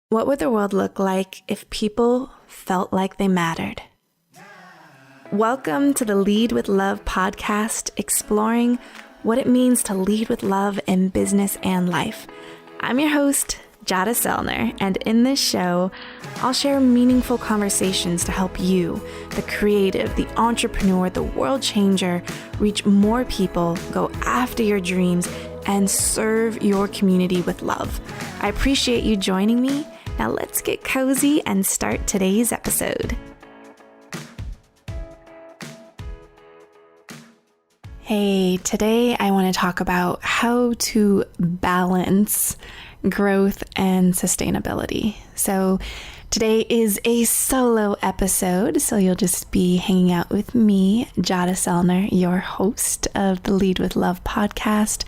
What would the world look like if people felt like they mattered? Welcome to the Lead with Love podcast, exploring what it means to lead with love in business and life. I'm your host, Jada Selner, and in this show, I'll share meaningful conversations to help you, the creative, the entrepreneur, the world changer, reach more people, go after your dreams, and serve your community with love. I appreciate you joining me. Now let's get cozy and start today's episode. Hey, today I want to talk about how to balance growth and sustainability. So today is a solo episode, so you'll just be hanging out with me, Jada Selner, your host of the Lead with Love podcast.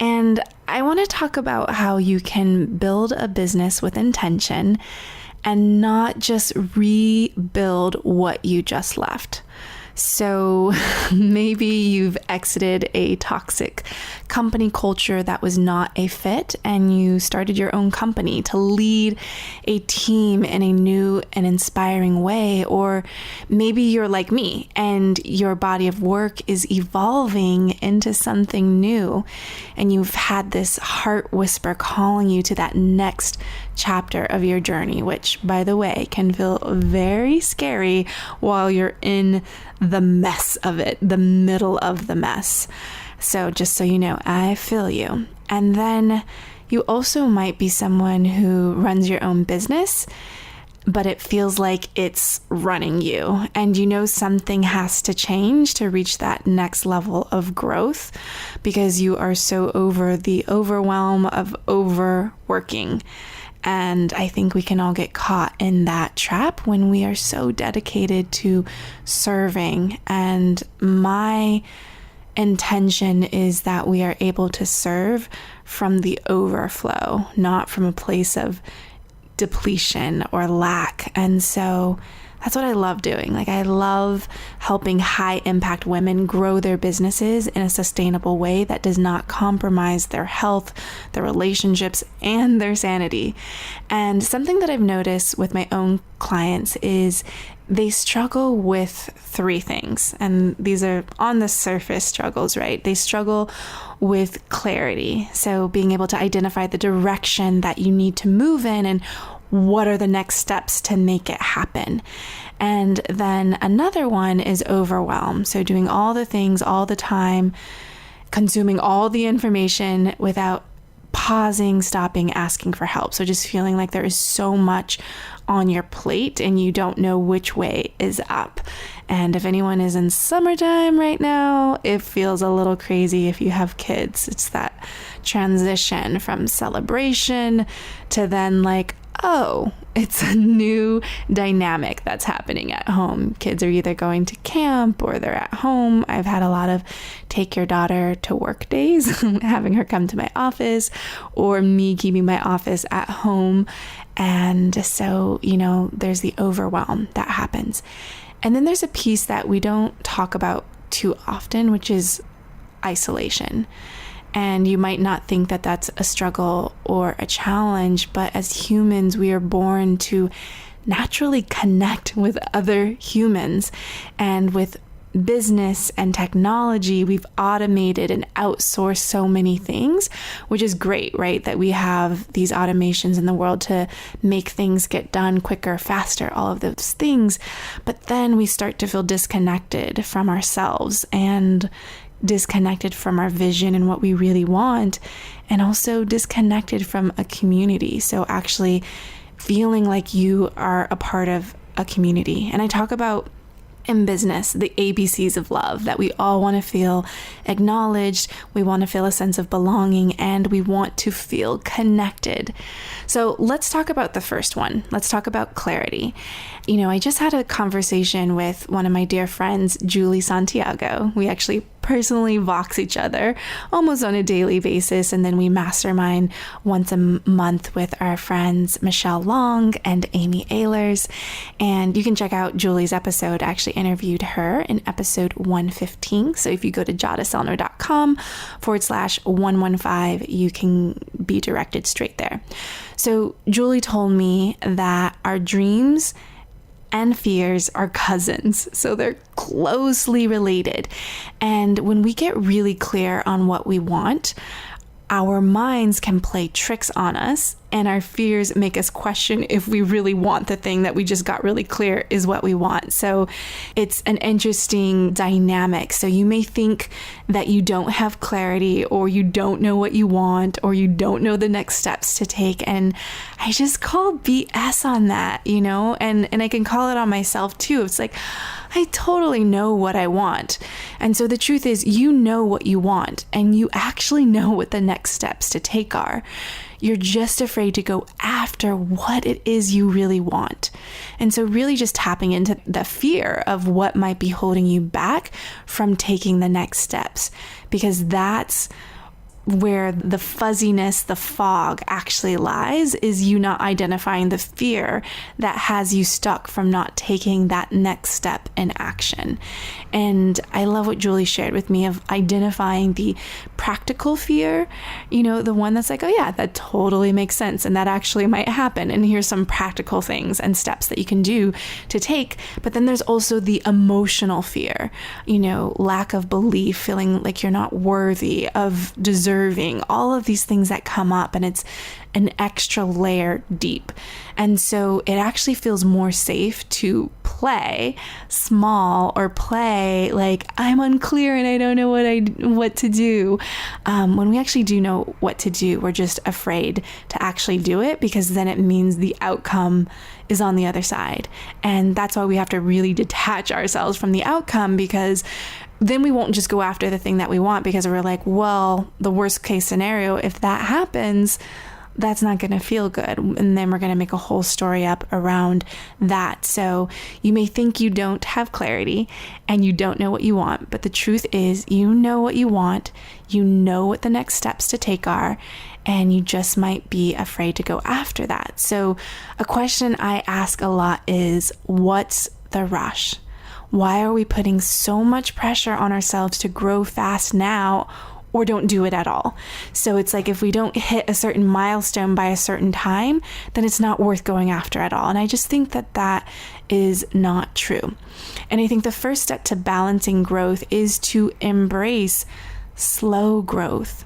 And I want to talk about how you can build a business with intention and not just rebuild what you just left. So maybe you've exited a toxic company culture that was not a fit, and you started your own company to lead a team in a new and inspiring way. Or maybe you're like me and your body of work is evolving into something new, and you've had this heart whisper calling you to that next chapter of your journey, which, by the way, can feel very scary while you're in the mess of it, the middle of the mess. So just so you know, I feel you. And then you also might be someone who runs your own business, but it feels like it's running you. And you know something has to change to reach that next level of growth because you are so over the overwhelm of overworking. And I think we can all get caught in that trap when we are so dedicated to serving. And my intention is that we are able to serve from the overflow, not from a place of depletion or lack. And so that's what I love doing. Like, I love helping high impact women grow their businesses in a sustainable way that does not compromise their health, their relationships, and their sanity. And something that I've noticed with my own clients is they struggle with three things. And these are on the surface struggles, right? They struggle with clarity. So being able to identify the direction that you need to move in and what are the next steps to make it happen. And then another one is overwhelm. So doing all the things all the time, consuming all the information without pausing, stopping, asking for help. So just feeling like there is so much on your plate and you don't know which way is up. And if anyone is in summertime right now, it feels a little crazy if you have kids. It's that transition from celebration to then like, oh, it's a new dynamic that's happening at home. Kids are either going to camp or they're at home. I've had a lot of take your daughter to work days, having her come to my office, or me keeping my office at home. And so, you know, there's the overwhelm that happens. And then there's a piece that we don't talk about too often, which is isolation. And you might not think that that's a struggle or a challenge, but as humans, we are born to naturally connect with other humans. And with business and technology, we've automated and outsourced so many things, which is great, right? That we have these automations in the world to make things get done quicker, faster, all of those things. But then we start to feel disconnected from ourselves and disconnected from our vision and what we really want, and also disconnected from a community. So actually feeling like you are a part of a community. And I talk about in business, the ABCs of love, that we all want to feel acknowledged, we want to feel a sense of belonging, and we want to feel connected. So let's talk about the first one. Let's talk about clarity. You know, I just had a conversation with one of my dear friends, Julie Santiago. We actually personally box each other almost on a daily basis. And then we mastermind once a month with our friends, Michelle Long and Amy Ehlers. And you can check out Julie's episode. I actually interviewed her in episode 115. So if you go to jadaselner.com/115, you can be directed straight there. So Julie told me that our dreams and fears are cousins. So they're closely related. And when we get really clear on what we want, our minds can play tricks on us, and our fears make us question if we really want the thing that we just got really clear is what we want. So it's an interesting dynamic. So you may think that you don't have clarity, or you don't know what you want, or you don't know the next steps to take. And I just call BS on that, and I can call it on myself too. It's like, I totally know what I want. And so the truth is, you know what you want, and you actually know what the next steps to take are. You're just afraid to go after what it is you really want. And so really just tapping into the fear of what might be holding you back from taking the next steps, because that's where the fuzziness, the fog actually lies, is you not identifying the fear that has you stuck from not taking that next step in action. And I love what Julie shared with me of identifying the practical fear, the one that's like, oh yeah, that totally makes sense, and that actually might happen, and here's some practical things and steps that you can do to take. But then there's also the emotional fear, lack of belief, feeling like you're not worthy of deserving, all of these things that come up, and it's an extra layer deep. And so it actually feels more safe to play small, or play like I'm unclear and I don't know what to do. When we actually do know what to do, we're just afraid to actually do it, because then it means the outcome is on the other side. And that's why we have to really detach ourselves from the outcome, because then we won't just go after the thing that we want, because we're like, well, the worst case scenario, if that happens, that's not going to feel good. And then we're going to make a whole story up around that. So you may think you don't have clarity and you don't know what you want, but the truth is, you know what you want, you know what the next steps to take are, and you just might be afraid to go after that. So a question I ask a lot is, what's the rush? Why are we putting so much pressure on ourselves to grow fast now, or don't do it at all? So it's like, if we don't hit a certain milestone by a certain time, then it's not worth going after at all. And I just think that that is not true. And I think the first step to balancing growth is to embrace slow growth.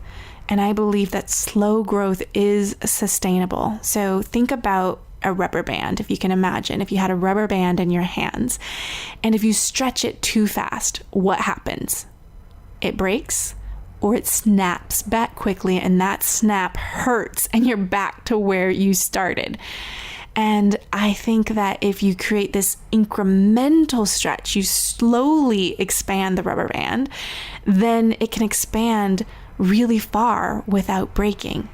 And I believe that slow growth is sustainable. So think about a rubber band, if you can imagine, if you had a rubber band in your hands, and if you stretch it too fast, what happens? It breaks, or it snaps back quickly, and that snap hurts, and you're back to where you started. And I think that if you create this incremental stretch, you slowly expand the rubber band, then it can expand really far without breaking.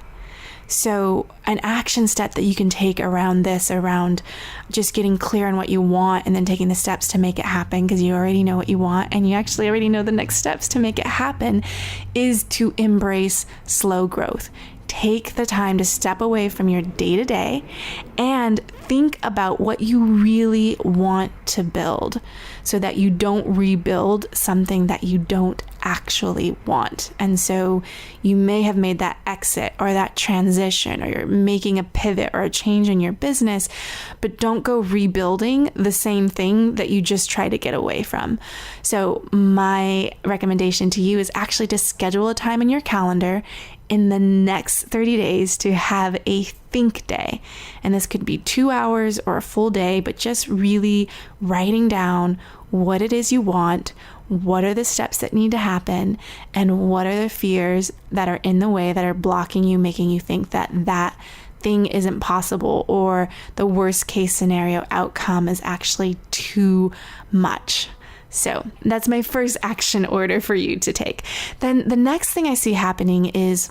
So an action step that you can take around this, around just getting clear on what you want and then taking the steps to make it happen, because you already know what you want and you actually already know the next steps to make it happen, is to embrace slow growth. Take the time to step away from your day-to-day and think about what you really want to build, so that you don't rebuild something that you don't actually want. And so you may have made that exit or that transition, or you're making a pivot or a change in your business, but don't go rebuilding the same thing that you just tried to get away from. So my recommendation to you is actually to schedule a time in your calendar in the next 30 days to have a think day. And this could be 2 hours or a full day, but just really writing down what it is you want, what are the steps that need to happen, and what are the fears that are in the way that are blocking you, making you think that that thing isn't possible, or the worst case scenario outcome is actually too much. So that's my first action order for you to take. Then the next thing I see happening is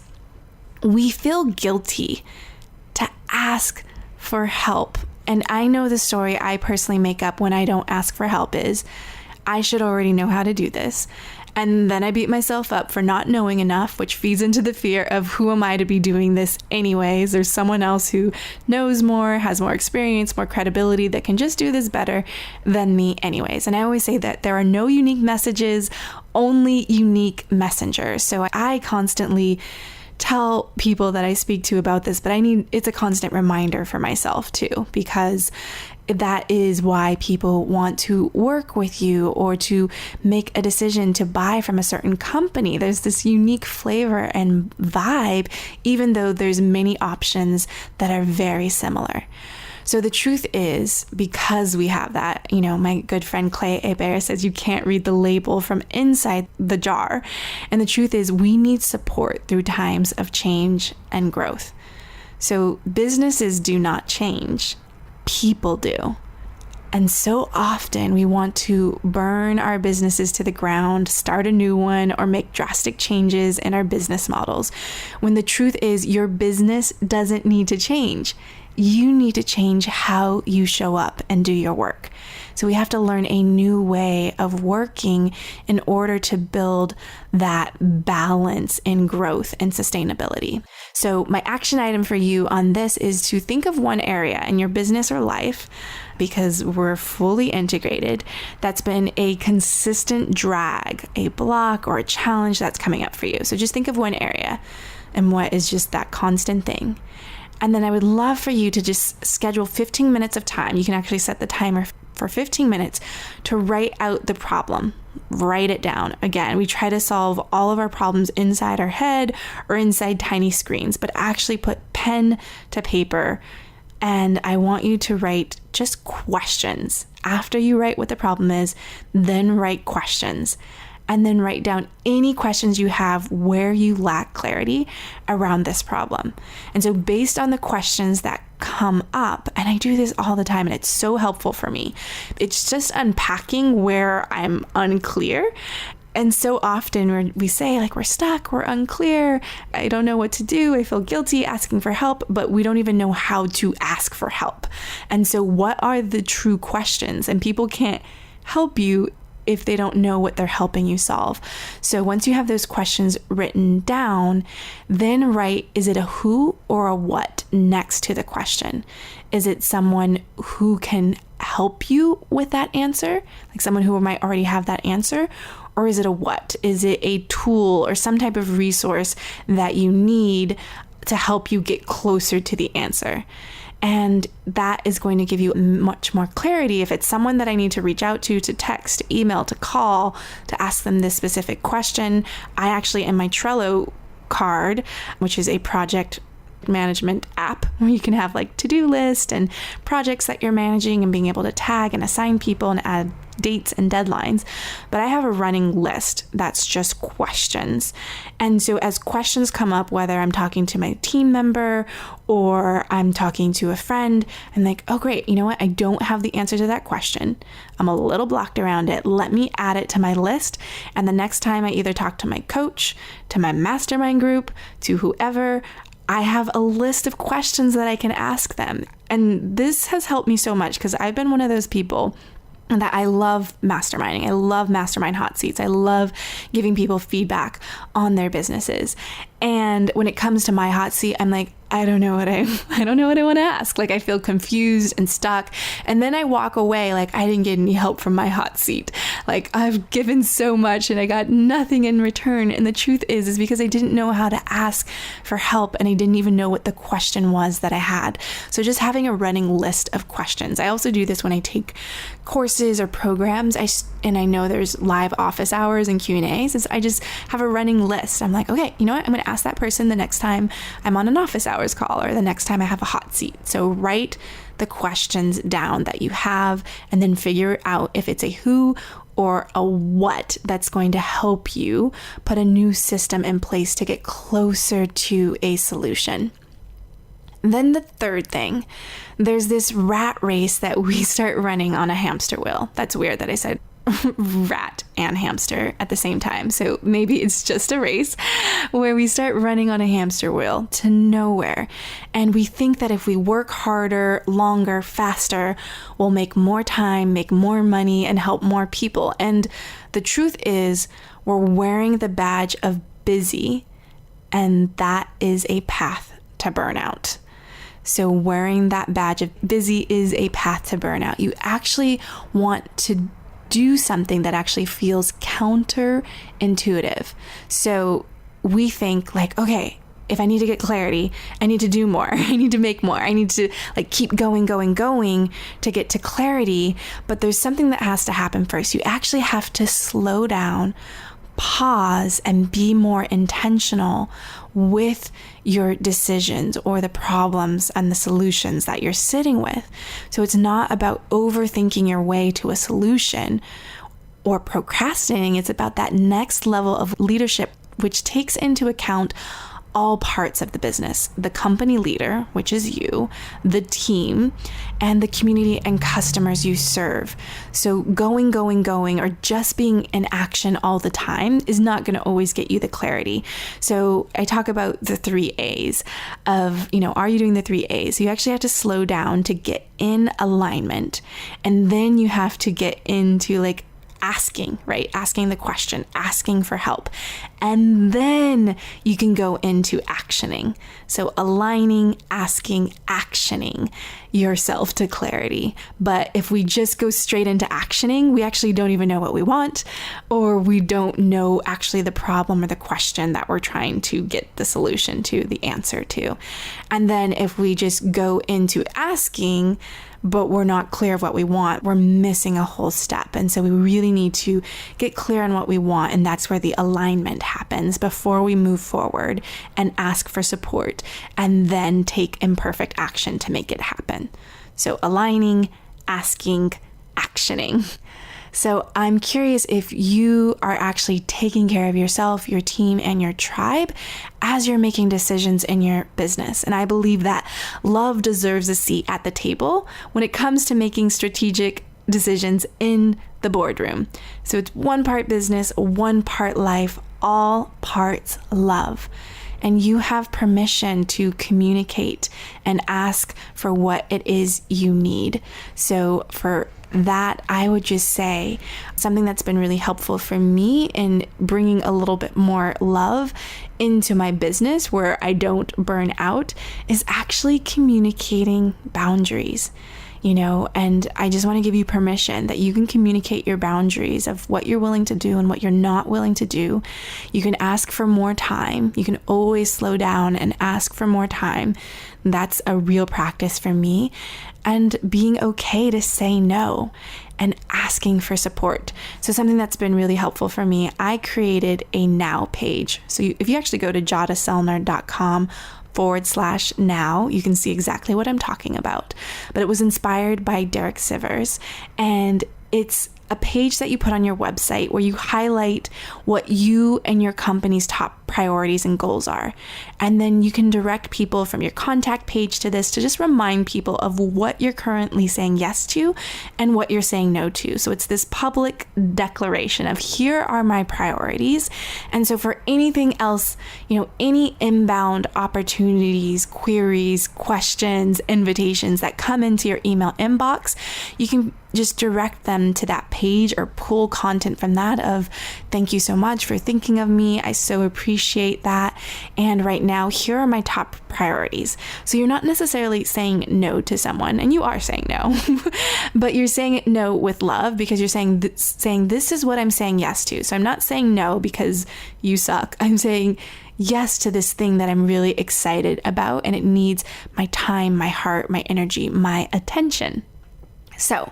we feel guilty to ask for help. And I know the story I personally make up when I don't ask for help is, I should already know how to do this. And then I beat myself up for not knowing enough, which feeds into the fear of who am I to be doing this anyways? There's someone else who knows more, has more experience, more credibility that can just do this better than me anyways. And I always say that there are no unique messages, only unique messengers. So I constantly tell people that I speak to about this, but it's a constant reminder for myself too, because that is why people want to work with you or to make a decision to buy from a certain company. There's this unique flavor and vibe, even though there's many options that are very similar. So the truth is, because we have that, my good friend Clay Hebert says you can't read the label from inside the jar. And the truth is, we need support through times of change and growth. So businesses do not change. People do. And so often we want to burn our businesses to the ground, start a new one, or make drastic changes in our business models. When the truth is, your business doesn't need to change. You need to change how you show up and do your work. So we have to learn a new way of working in order to build that balance in growth and sustainability. So my action item for you on this is to think of one area in your business or life, because we're fully integrated, that's been a consistent drag, a block, or a challenge that's coming up for you. So just think of one area and what is just that constant thing. And then I would love for you to just schedule 15 minutes of time. You can actually set the timer for 15 minutes to write out the problem. Write it down. Again, we try to solve all of our problems inside our head or inside tiny screens, but actually put pen to paper. And I want you to write just questions. After you write what the problem is, then write questions. And then write down any questions you have where you lack clarity around this problem. And so based on the questions that come up, and I do this all the time and it's so helpful for me, it's just unpacking where I'm unclear. And so often we say like, we're stuck, we're unclear, I don't know what to do, I feel guilty asking for help, but we don't even know how to ask for help. And so what are the true questions? And people can't help you if they don't know what they're helping you solve. So once you have those questions written down, then write, is it a who or a what next to the question? Is it someone who can help you with that answer? Like someone who might already have that answer? Or is it a what? Is it a tool or some type of resource that you need to help you get closer to the answer? And that is going to give you much more clarity. If it's someone that I need to reach out to text, to email, to call, to ask them this specific question, I actually, in my Trello card, which is a project management app where you can have like to-do list and projects that you're managing and being able to tag and assign people and add dates and deadlines. But I have a running list that's just questions. And so as questions come up, whether I'm talking to my team member or I'm talking to a friend, I'm like, oh great, you know what? I don't have the answer to that question. I'm a little blocked around it. Let me add it to my list. And the next time I either talk to my coach, to my mastermind group, to whoever, I have a list of questions that I can ask them. And this has helped me so much because I've been one of those people that I love masterminding. I love mastermind hot seats. I love giving people feedback on their businesses. And when it comes to my hot seat, I'm like, I don't know what I want to ask. Like I feel confused and stuck. And then I walk away like I didn't get any help from my hot seat. Like I've given so much and I got nothing in return. And the truth is because I didn't know how to ask for help and I didn't even know what the question was that I had. So just having a running list of questions. I also do this when I take courses or programs. I know there's live office hours and Q&As. I just have a running list. I'm like, okay, you know what? I'm going to ask that person the next time I'm on an office hours call or the next time I have a hot seat. So write the questions down that you have and then figure out if it's a who or a what that's going to help you put a new system in place to get closer to a solution. Then the third thing, there's this rat race that we start running on a hamster wheel. That's weird that I said rat and hamster at the same time. So maybe it's just a race where we start running on a hamster wheel to nowhere. And we think that if we work harder, longer, faster, we'll make more time, make more money, and help more people. And the truth is, We're wearing the badge of busy, and that is a path to burnout. So wearing that badge of busy is a path to burnout. You actually want to do something that actually feels counterintuitive. So we think like, okay, if I need to get clarity, I need to do more. I need to make more. I need to keep going to get to clarity. But there's something that has to happen first. You actually have to slow down, pause, and be more intentional with your decisions or the problems and the solutions that you're sitting with. So it's not about overthinking your way to a solution or procrastinating. It's about that next level of leadership, which takes into account all parts of the business, the company leader, which is you, the team, and the community and customers you serve. So going, or just being in action all the time is not going to always get you the clarity. So I talk about the 3 A's of, are you doing the 3 A's? So you actually have to slow down to get in alignment. And then you have to get into asking, right? Asking the question, asking for help. And then you can go into actioning. So aligning, asking, actioning yourself to clarity. But if we just go straight into actioning, we actually don't even know what we want, or we don't know actually the problem or the question that we're trying to get the solution to, the answer to. And then if we just go into asking, but we're not clear of what we want, we're missing a whole step. And so we really need to get clear on what we want. And that's where the alignment happens before we move forward and ask for support and then take imperfect action to make it happen. So aligning, asking, actioning. So I'm curious if you are actually taking care of yourself, your team, and your tribe as you're making decisions in your business. And I believe that love deserves a seat at the table when it comes to making strategic decisions in the boardroom. So it's 1 part business, 1 part life, all parts love. And you have permission to communicate and ask for what it is you need. So for that, I would just say something that's been really helpful for me in bringing a little bit more love into my business where I don't burn out is actually communicating boundaries. And I just want to give you permission that you can communicate your boundaries of what you're willing to do and what you're not willing to do. You can ask for more time. You can always slow down and ask for more time. That's a real practice for me. And being okay to say no and asking for support. So something that's been really helpful for me, I created a now page. So if you actually go to jadaselner.com/now, you can see exactly what I'm talking about. But it was inspired by Derek Sivers, and it's a page that you put on your website where you highlight what you and your company's top priorities and goals are. And then you can direct people from your contact page to this to just remind people of what you're currently saying yes to and what you're saying no to. So it's this public declaration of here are my priorities. And so for anything else, any inbound opportunities, queries, questions, invitations that come into your email inbox, you can just direct them to that page or pull content from that of thank you so much for thinking of me. I so appreciate that. And right now, here are my top priorities. So you're not necessarily saying no to someone, and you are saying no, but you're saying no with love because you're saying this is what I'm saying yes to. So I'm not saying no because you suck. I'm saying yes to this thing that I'm really excited about, and it needs my time, my heart, my energy, my attention. So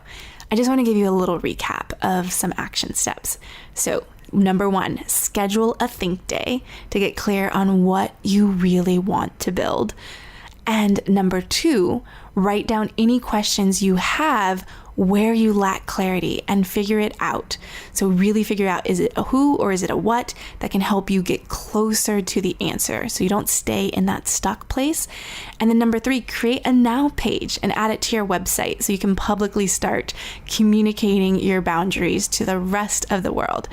I just want to give you a little recap of some action steps. So number 1, schedule a think day to get clear on what you really want to build. And number 2, write down any questions you have where you lack clarity and figure it out. So really figure out, is it a who or is it a what that can help you get closer to the answer so you don't stay in that stuck place. And then number 3, create a now page and add it to your website so you can publicly start communicating your boundaries to the rest of the world.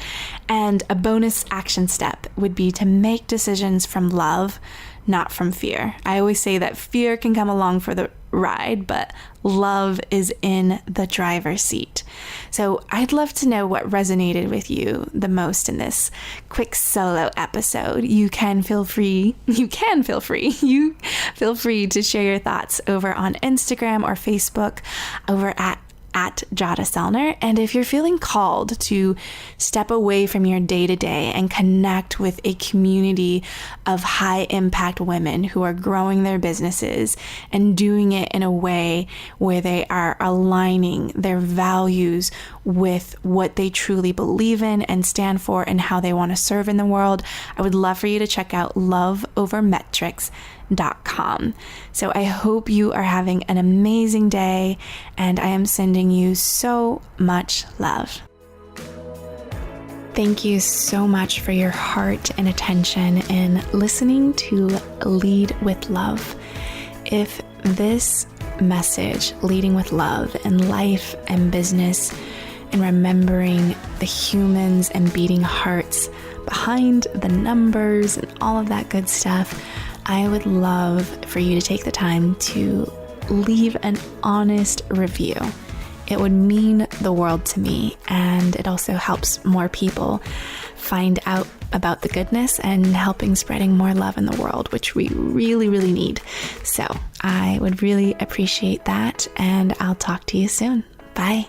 And a bonus action step would be to make decisions from love, not from fear. I always say that fear can come along for the ride, but love is in the driver's seat. So I'd love to know what resonated with you the most in this quick solo episode. You feel free to share your thoughts over on Instagram or Facebook over at Jada Selner. And if you're feeling called to step away from your day-to-day and connect with a community of high impact women who are growing their businesses and doing it in a way where they are aligning their values with what they truly believe in and stand for and how they want to serve in the world, I would love for you to check out loveovermetrics.com. So I hope you are having an amazing day, and I am sending you so much love. Thank you so much for your heart and attention in listening to Lead with Love. If this message, leading with love in life and business, and remembering the humans and beating hearts behind the numbers and all of that good stuff, I would love for you to take the time to leave an honest review. It would mean the world to me, and it also helps more people find out about the goodness and helping spreading more love in the world, which we really, really need. So I would really appreciate that, and I'll talk to you soon. Bye.